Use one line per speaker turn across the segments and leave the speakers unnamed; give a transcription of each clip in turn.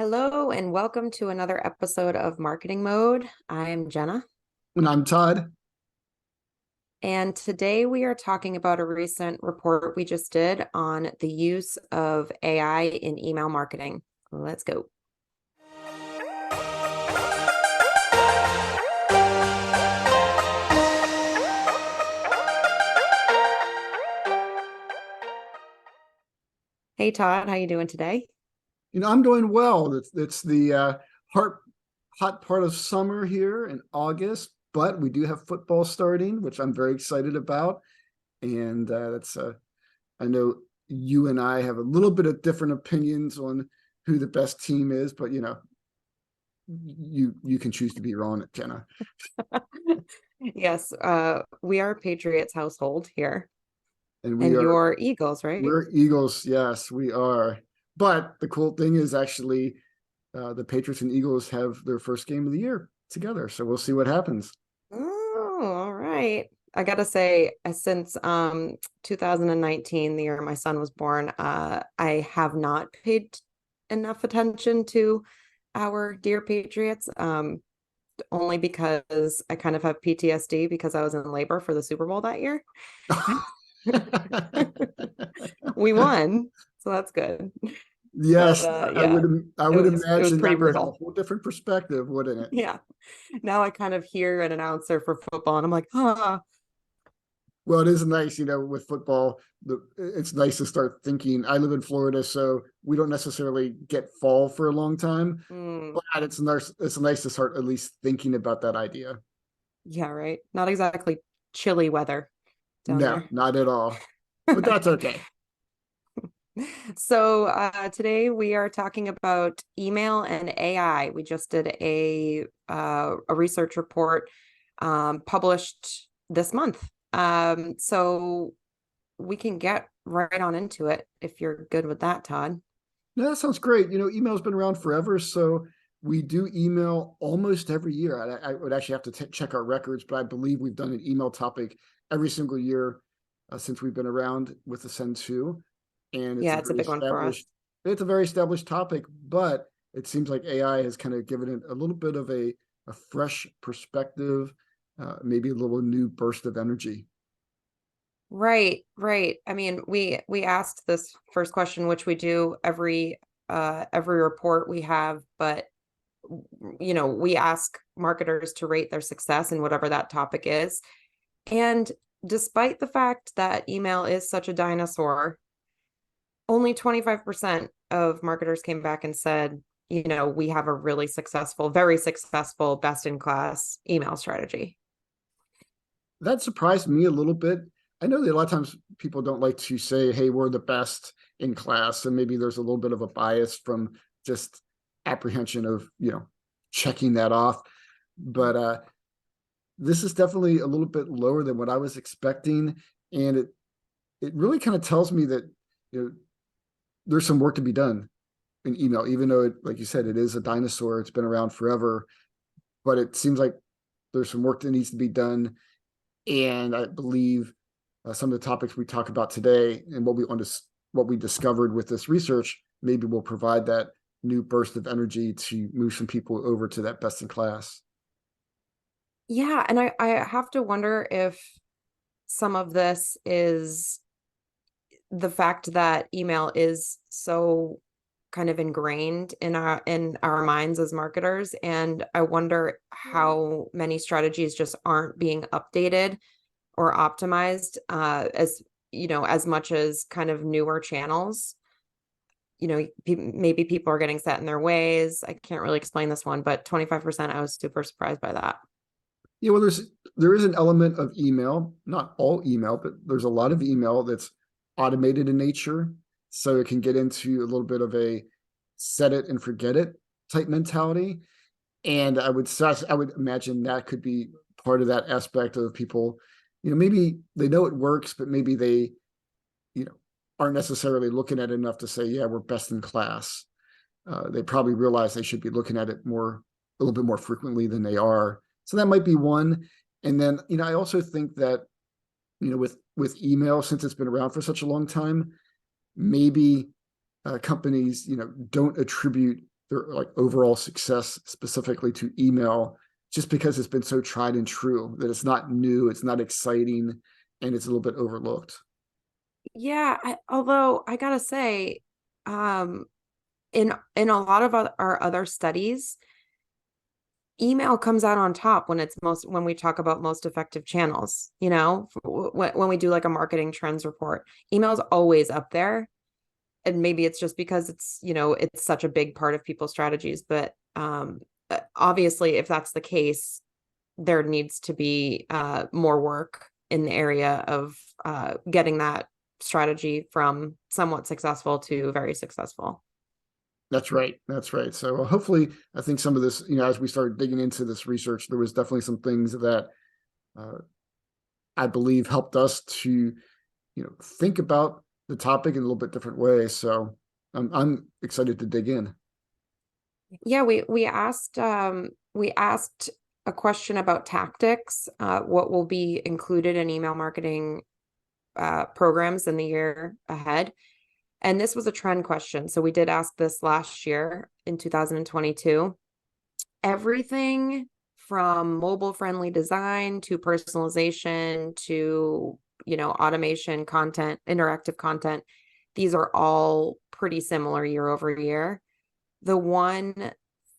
Hello and welcome to another episode of Marketing Mode. I'm Jenna,
And I'm Todd.
and today we are talking about a recent report we just did on the use of AI in email marketing. Let's go. Hey Todd, how you doing today?
I'm doing well. It's the hot part of summer here in August, but we do have football starting, which I'm very excited about. And I know you and I have a little bit of different opinions on who the best team is, but you can choose to be wrong, Jenna.
Yes, we are Patriots household here,
And we
and
are
you're Eagles, right?
we're Eagles. Yes, we are. But the cool thing is actually the Patriots and Eagles have their first game of the year together. So we'll see what happens.
Oh, all right. I gotta say, since 2019, the year my son was born, I have not paid enough attention to our dear Patriots. Only because I kind of have PTSD because I was in labor for the Super Bowl that year. We won, so that's good. But
Yes,
yeah,
I
it
would
was
imagine
pretty
that would have a
brutal.
whole different perspective, wouldn't it?
Yeah. Now I kind of hear an announcer for football and I'm like, ah.
Well, it is nice, with football. It's nice to start thinking. I live in Florida, so we don't necessarily get fall for a long time,
Mm.
but it's nice. It's nice to start at least thinking about that idea.
Yeah, right. Not exactly chilly weather down
No,
there.
not at all. But that's okay.
So today we are talking about email and AI. We just did a research report published this month. So we can get right on into it if you're good with that, Todd.
No, that sounds great. Email's been around forever, so we do email almost every year. I would actually have to check our records, but I believe we've done an email topic every single year since we've been around with the Send To, and
Yeah, it's a big one for us.
it's a very established topic, but it seems like AI has kind of given it a little bit of a fresh perspective, maybe a little new burst of energy.
Right, right. I mean, we asked this first question, which we do every report we have, but we ask marketers to rate their success in whatever that topic is. And despite the fact that email is such a dinosaur, only 25% of marketers came back and said, we have a really successful, very successful, best in class email strategy.
That surprised me a little bit. I know that a lot of times people don't like to say, hey, we're the best in class. And maybe there's a little bit of a bias from just apprehension of, checking that off. But this is definitely a little bit lower than what I was expecting. And it really kind of tells me that, you know, there's some work to be done in email, even though like you said, it is a dinosaur. It's been around forever, but it seems like there's some work that needs to be done. And I believe some of the topics we talk about today and what we discovered with this research maybe will provide that new burst of energy to move some people over to that best in class.
Yeah, and I have to wonder if some of this is the fact that email is so kind of ingrained in our minds as marketers, and I wonder how many strategies just aren't being updated or optimized as as much as kind of newer channels. Maybe people are getting set in their ways. I can't really explain this one, but 25%, I was super surprised by that.
Yeah, well, there is an element of email, not all email, but there's a lot of email that's automated in nature. So it can get into a little bit of a set it and forget it type mentality. And I would imagine that could be part of that aspect of people, maybe they know it works, but maybe they, you know, aren't necessarily looking at it enough to say, yeah, we're best in class. They probably realize they should be looking at it a little bit more frequently than they are. So that might be one. And then, I also think that, with email, since it's been around for such a long time, maybe companies, don't attribute their like overall success specifically to email, just because it's been so tried and true that it's not new, it's not exciting, and it's a little bit overlooked.
Yeah, although I gotta say, um, in a lot of our other studies, email comes out on top when we talk about most effective channels, when we do like a marketing trends report, email's always up there. And maybe it's just because it's such a big part of people's strategies, but obviously if that's the case, there needs to be more work in the area of getting that strategy from somewhat successful to very successful.
That's right. That's right. So hopefully, I think some of this, as we started digging into this research, there was definitely some things that uh, I believe helped us to, think about the topic in a little bit different way. So I'm excited to dig in.
Yeah, we asked a question about tactics, what will be included in email marketing programs in the year ahead. And this was a trend question. So we did ask this last year in 2022. Everything from mobile friendly design to personalization to, automation content, interactive content. These are all pretty similar year over year. The one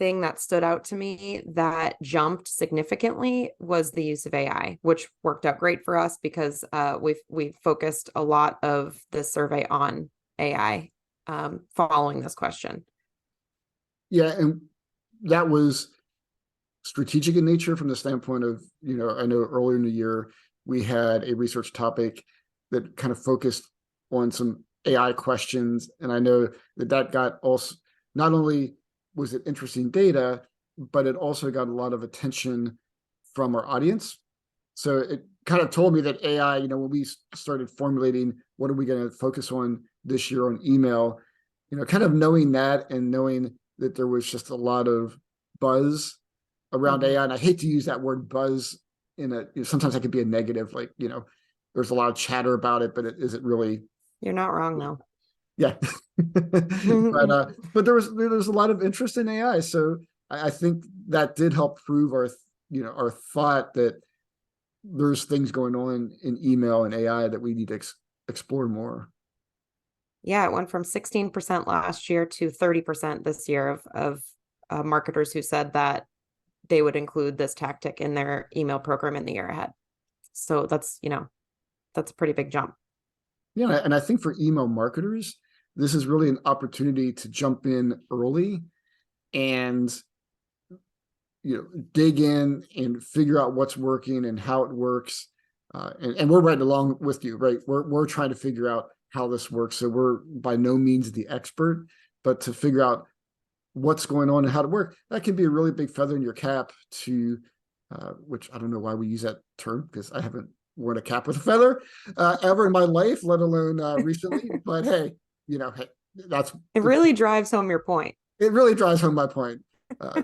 thing that stood out to me that jumped significantly was the use of AI, which worked out great for us because we've focused a lot of the survey on AI following this question.
Yeah, and that was strategic in nature from the standpoint of, I know earlier in the year we had a research topic that kind of focused on some AI questions, and I know that got also, not only was it interesting data, but it also got a lot of attention from our audience. So it kind of told me that AI, when we started formulating what are we going to focus on this year on email, kind of knowing that and knowing that there was just a lot of buzz around
Mhm.
AI. And I hate to use that word buzz sometimes that could be a negative, like, there's a lot of chatter about it, but is it really?
You're not wrong though.
Yeah. But there was a lot of interest in AI. So I think that did help prove our thought that there's things going on in email and AI that we need to explore more.
Yeah, it went from 16% last year to 30% this year of marketers who said that they would include this tactic in their email program in the year ahead. So that's a pretty big jump.
Yeah, and I think for email marketers, this is really an opportunity to jump in early and dig in and figure out what's working and how it works. And we're right along with you, right? We're trying to figure out how this works. So we're by no means the expert, but to figure out what's going on and how to work, that can be a really big feather in your cap to, which I don't know why we use that term because I haven't worn a cap with a feather ever in my life, let alone recently. But hey, hey, that's
It really drives home your point.
it really drives home my point.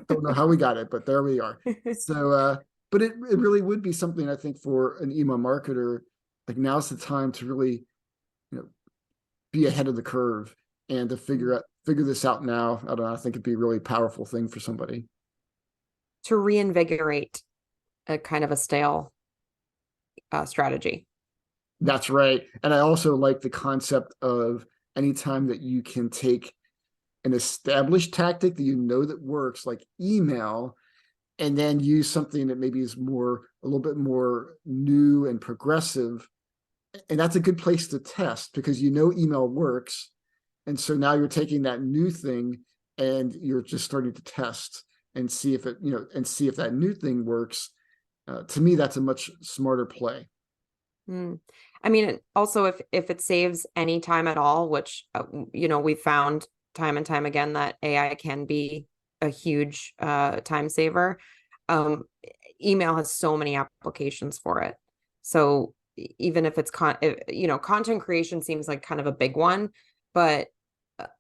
Don't know how we got it, but there we are. So, but it really would be something I think for an email marketer, like now's the time to really, you know, be ahead of the curve and to figure this out now. I don't know. I think it'd be a really powerful thing for somebody.
To reinvigorate a kind of a stale strategy.
That's right. And I also like the concept of anytime that you can take an established tactic that that works, like email, and then use something that maybe is a little bit more new and progressive. And that's a good place to test because email works. And so now you're taking that new thing and you're just starting to test and see if that new thing works. To me, that's a much smarter play.
Mm. I mean, also if it saves any time at all, which we found time and time again that AI can be a huge time saver. Um, Email has so many applications for it. So even if it's content creation seems like kind of a big one, but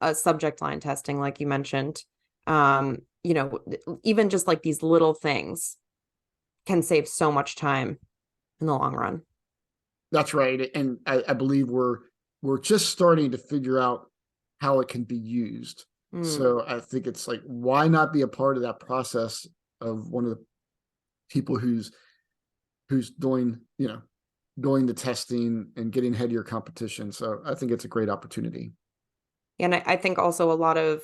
a subject line testing, like you mentioned, even just like these little things can save so much time in the long run.
That's right. And I believe we're just starting to figure out how it can be used.
Mm.
So I think it's like, why not be a part of that process of one of the people who's doing, doing the testing and getting ahead of your competition. So I think it's a great opportunity.
And I think also a lot of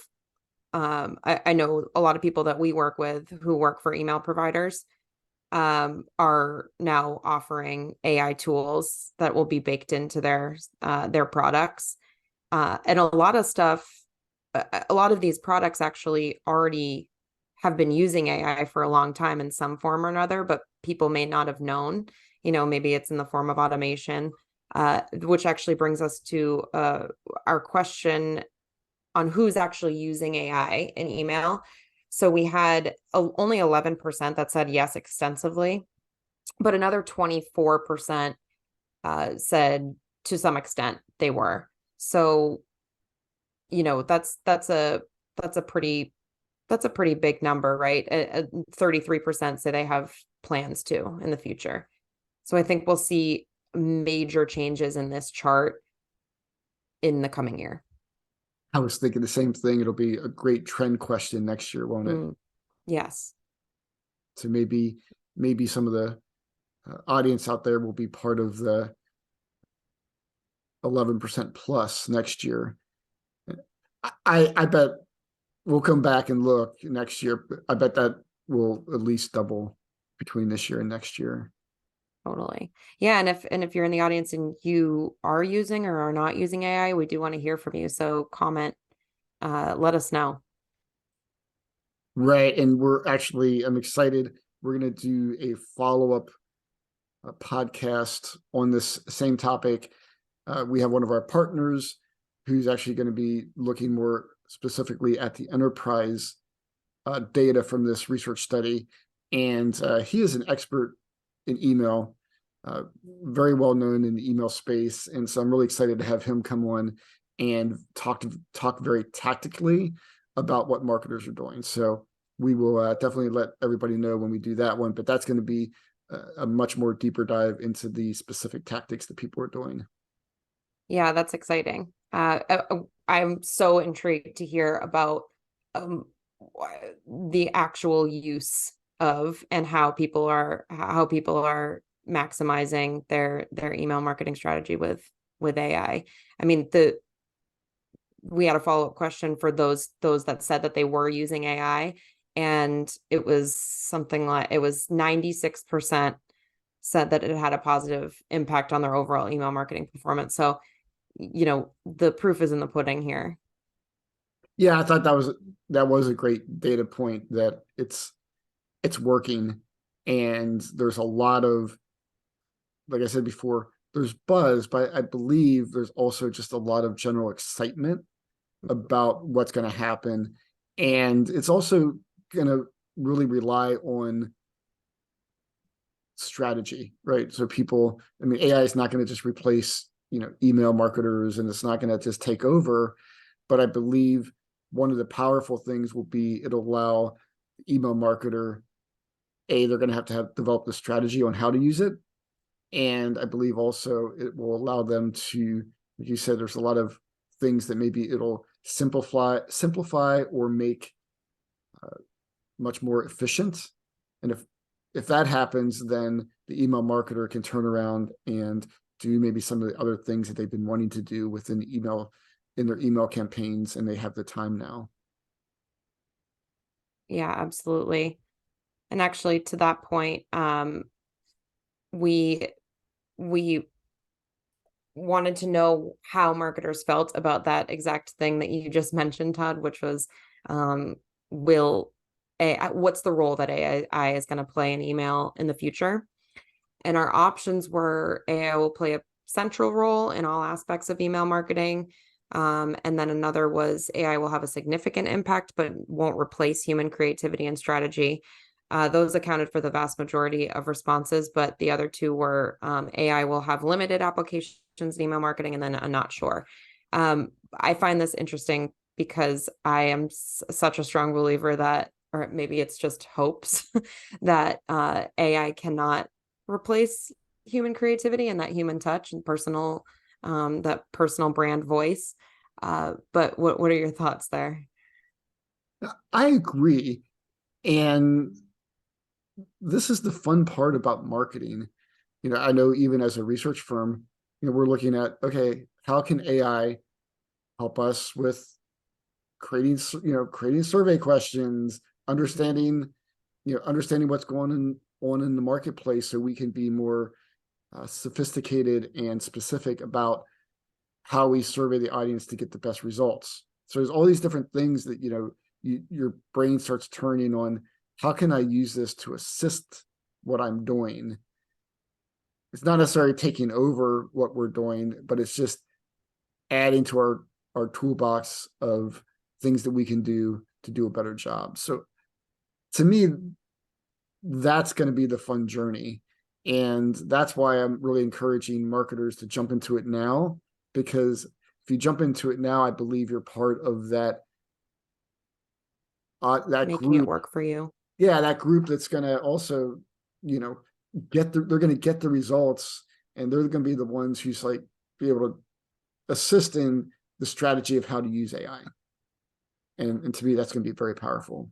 I know a lot of people that we work with who work for email providers are now offering AI tools that will be baked into their products. And a lot of stuff, a lot of these products actually already have been using AI for a long time in some form or another, but people may not have known. Maybe it's in the form of automation, which actually brings us to our question on who's actually using AI in email. So we had only 11% that said yes extensively, but another 24% said to some extent they were. So, that's a pretty big number, right? 33% say they have plans to in the future. So I think we'll see major changes in this chart in the coming year.
I was thinking the same thing. It'll be a great trend question next year, won't it?
Mm, yes.
So maybe some of the audience out there will be part of the 11% plus next year. I bet we'll come back and look next year. I bet that will at least double between this year and next year.
Totally. Yeah, and if you're in the audience and you are using or are not using AI, we do want to hear from you. So comment, let us know.
Right. And I'm excited. We're going to do a follow-up podcast on this same topic. We have one of our partners who's actually going to be looking more specifically at the enterprise data from this research study. And he is an expert in email, very well known in the email space. And so I'm really excited to have him come on and talk very tactically about what marketers are doing. So we will definitely let everybody know when we do that one, but that's going to be a much more deeper dive into the specific tactics that people are doing.
Yeah, that's exciting. I'm so intrigued to hear about um, the actual use of and how people are maximizing their email marketing strategy with AI. I mean, the we had a follow-up question for those that said that they were using AI, and it was something like it was 96% said that it had a positive impact on their overall email marketing performance. So, the proof is in the pudding here.
Yeah, I thought that was a great data point that it's working, and there's a lot of, like I said before, there's buzz, but I believe there's also just a lot of general excitement about what's going to happen. And it's also going to really rely on strategy, right? So people, I mean, AI is not going to just replace, email marketers, and it's not going to just take over. But I believe one of the powerful things will be it'll allow the email marketer, they're going to have develop the strategy on how to use it. And I believe also it will allow them to, like you said, there's a lot of things that maybe it'll simplify or make much more efficient. And if that happens, then the email marketer can turn around and do maybe some of the other things that they've been wanting to do within email in their email campaigns, and they have the time now.
Yeah, absolutely. And actually, to that point, we we wanted to know how marketers felt about that exact thing that you just mentioned, Todd, which was will what's the role that AI is going to play in email in the future? And our options were AI will play a central role in all aspects of email marketing. And then another was AI will have a significant impact, but won't replace human creativity and strategy. Those accounted for the vast majority of responses, but the other two were AI will have limited applications in email marketing, and then I'm not sure. I find this interesting because I am such a strong believer that, or maybe it's just hopes, that AI cannot replace human creativity and that human touch and that personal brand voice. But what are your thoughts there?
I agree. And this is the fun part about marketing. I know even as a research firm, we're looking at, okay, how can AI help us with creating survey questions, understanding what's going on in the marketplace so we can be more sophisticated and specific about how we survey the audience to get the best results. So there's all these different things that, your brain starts turning on. How can I use this to assist what I'm doing? It's not necessarily taking over what we're doing, but it's just adding to our toolbox of things that we can do to do a better job. So to me, that's going to be the fun journey. And that's why I'm really encouraging marketers to jump into it now, because if you jump into it now, I believe you're part of that
Making it
group.
work for you.
Yeah, that group that's going to also, you know, they're going to get the results, and they're going to be the ones who's like be able to assist in the strategy of how to use AI. And to me, that's going to be very powerful.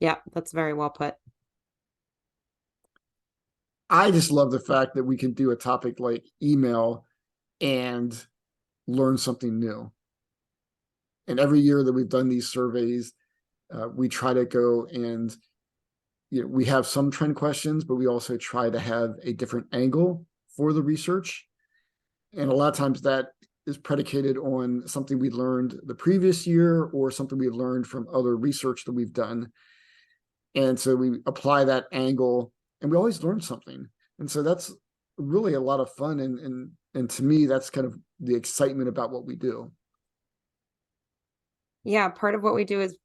Yeah, that's very well put.
I just love the fact that we can do a topic like email and learn something new. And every year that we've done these surveys, we try to go and we have some trend questions, but we also try to have a different angle for the research. And a lot of times that is predicated on something we learned the previous year or something we learned from other research that we've done. And so we apply that angle and we always learn something. And so that's really a lot of fun. And to me, that's kind of the excitement about what we do.
Yeah, part of what we do is,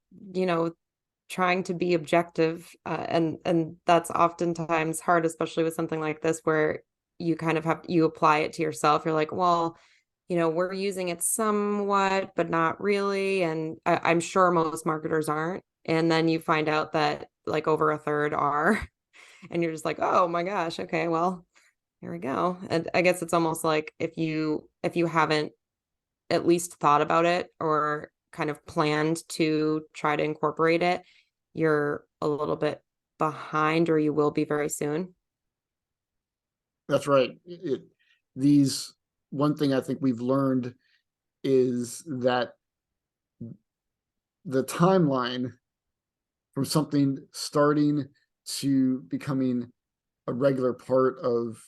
trying to be objective, and that's oftentimes hard, especially with something like this where you kind of you apply it to yourself. You're like, well, we're using it somewhat, but not really. And I'm sure most marketers aren't. And then you find out that like over a third are, and you're just like, oh my gosh, okay, well, here we go. And I guess it's almost like if you haven't at least thought about it or kind of planned to try to incorporate it, you're a little bit behind, or you will be very soon.
That's right. These one thing I think we've learned is that the timeline from something starting to becoming a regular part of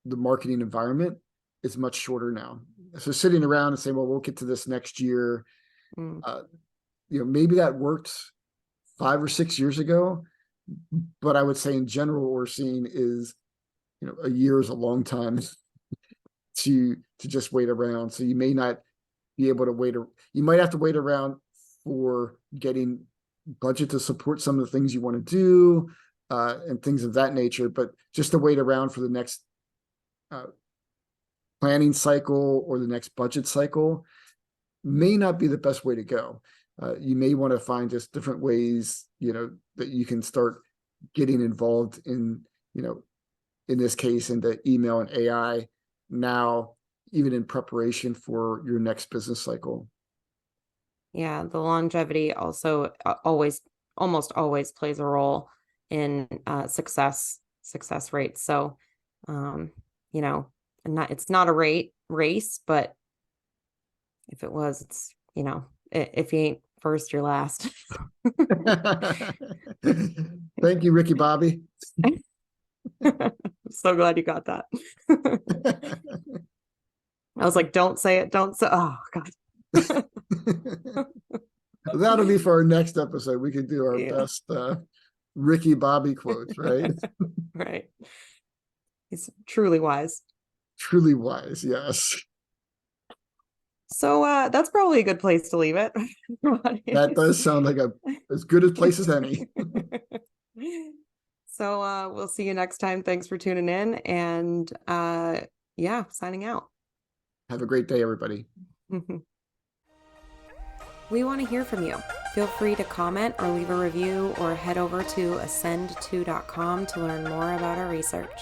the marketing environment is much shorter now. So sitting around and saying, well, we'll get to this next year.
Mm.
Maybe that worked 5 or 6 years ago, but I would say in general, what we're seeing is, a year is a long time to just wait around. So you may not be able to wait. You might have to wait around for getting budget to support some of the things you want to do, and things of that nature. But just to wait around for the next planning cycle or the next budget cycle may not be the best way to go. You may want to find just different ways, that you can start getting involved in this case, into email and AI now, even in preparation for your next business cycle.
Yeah, the longevity also almost always plays a role in success rates. So, um, you know, it's not a race, but if it was, it's, if you ain't first, you're last.
Thank you, Ricky Bobby.
So glad you got that. I was like, don't say it. Don't say, oh God.
That'll be for our next episode. We could do our
Yeah.
best Ricky Bobby quotes, right?
Right. He's truly wise.
Truly wise, yes.
So that's probably a good place to leave it.
That does sound like as good a place as any.
So we'll see you next time. Thanks for tuning in, and yeah, signing out.
Have a great day, everybody.
We want to hear from you. Feel free to comment or leave a review, or head over to ascend2.com to learn more about our research.